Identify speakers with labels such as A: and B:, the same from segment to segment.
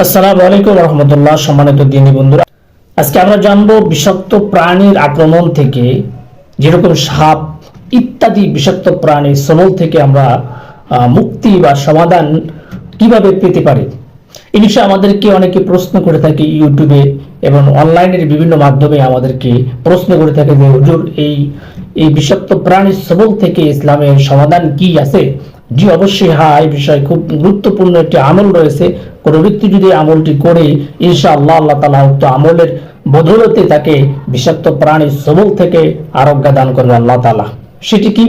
A: আসসালামু আলাইকুম রহমতুল্লাহ। সম্মানিত দিনী বন্ধুরা, আজকে আমরা জানবো বিষাক্ত প্রাণীর আক্রমণ থেকে, যেরকম সাপ ইত্যাদি বিষাক্ত প্রাণীর ছোবল থেকে আমরা মুক্তি বা সমাধান কিভাবে পেতে পারি। এই বিষয়ে আমাদেরকে অনেকে প্রশ্ন করে থাকে ইউটিউবে এবং অনলাইনের বিভিন্ন মাধ্যমে আমাদেরকে প্রশ্ন করে থাকে যে হুজুর, এই বিষাক্ত প্রাণীর ছোবল থেকে ইসলামের সমাধান কি আছে? জি অবশ্যই, হ্যাঁ, এই বিষয়ে খুব গুরুত্বপূর্ণ একটি আমল রয়েছে। কোনো ব্যক্তি যদি আমলটি করে, ইনশাআল্লাহ আল্লাহ তাআলা উক্ত আমলের বদৌলতে তাকে বিষাক্ত প্রাণীর ছোবল থেকে আরোগ্য দান করবে আল্লাহ তাআলা। সেটি কি?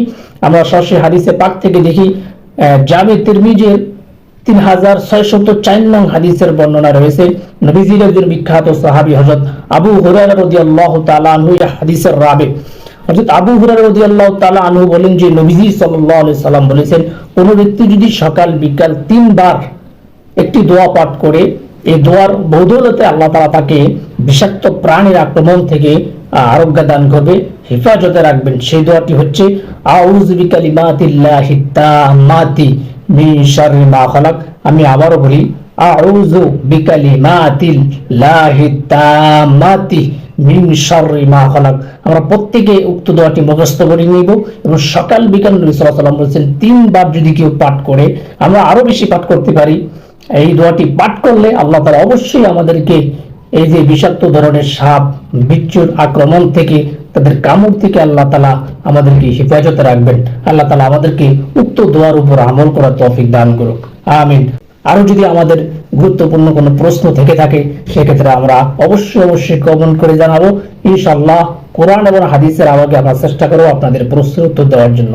A: আমরা সরাসরি হাদিসে পাক থেকে দেখি। জামে তিরমিজির 3604 নং হাদিসের বর্ণনা রয়েছে। নবীজির একজন বিখ্যাত সাহাবী হযরত আবু হুরায়রা রাদিয়াল্লাহু তাআলা আনহু হাদিসের রাবি। হযরত আবু হুরায়রা রাদিয়াল্লাহু তাআলা আনহু বলেন যে নবীজি সাল্লাল্লাহু আলাইহি সাল্লাম বলেছেন, কোন ব্যক্তি যদি সকাল বিকাল 3 বার একটি দোয়া পাঠ করে, এই দোয়ার বদৌলতে আল্লাহ তাআলা তাকে বিষাক্ত প্রাণীর আক্রমণ থেকে আরোগ্য দান করবে, হেফাজতে রাখবেন। সেই দোয়াটি হচ্ছে আউযু বিকালিমাতিল্লাহি তাম্মাতি মিন শাররি মা খালাক। আমি আবারও বলি, আউযু বিকালিমাতিল্লাহি তাম্মাতি মিন শাররি মা খালাক। আমরা প্রত্যেকে উক্ত দোয়াটি মুখস্থ করে নিব এবং সকাল বিকাল নবী সাল্লাল্লাহু আলাইহি ওয়াসাল্লাম বলেছেন 3 বার যদি কেউ পাঠ করে, আমরা আরো বেশি পাঠ করতে পারি। এই দোয়াটি পাঠ করলে আল্লাহ তাআলা অবশ্যই আমাদেরকে এই যে বিষাক্ত ধরনের সাপ বিচ্ছুর আক্রমণ থেকে, তাদের কামড় থেকে আল্লাহ তাআলা আমাদেরকে হেফাজতে রাখবেন। আল্লাহ তাআলা আমাদেরকে উক্ত দোয়ার উপর আমল করার তৌফিক দান করুক, আমিন। আরো যদি আমাদের গুরুত্বপূর্ণ কোনো প্রশ্ন থেকে থাকে, সেক্ষেত্রে আমরা অবশ্যই কমেন্ট করে জানাবো। ইনশাআল্লাহ কোরআন এবং হাদিসের আলোকে আমরা চেষ্টা করব আপনাদের প্রশ্নের উত্তর দেওয়ার জন্য।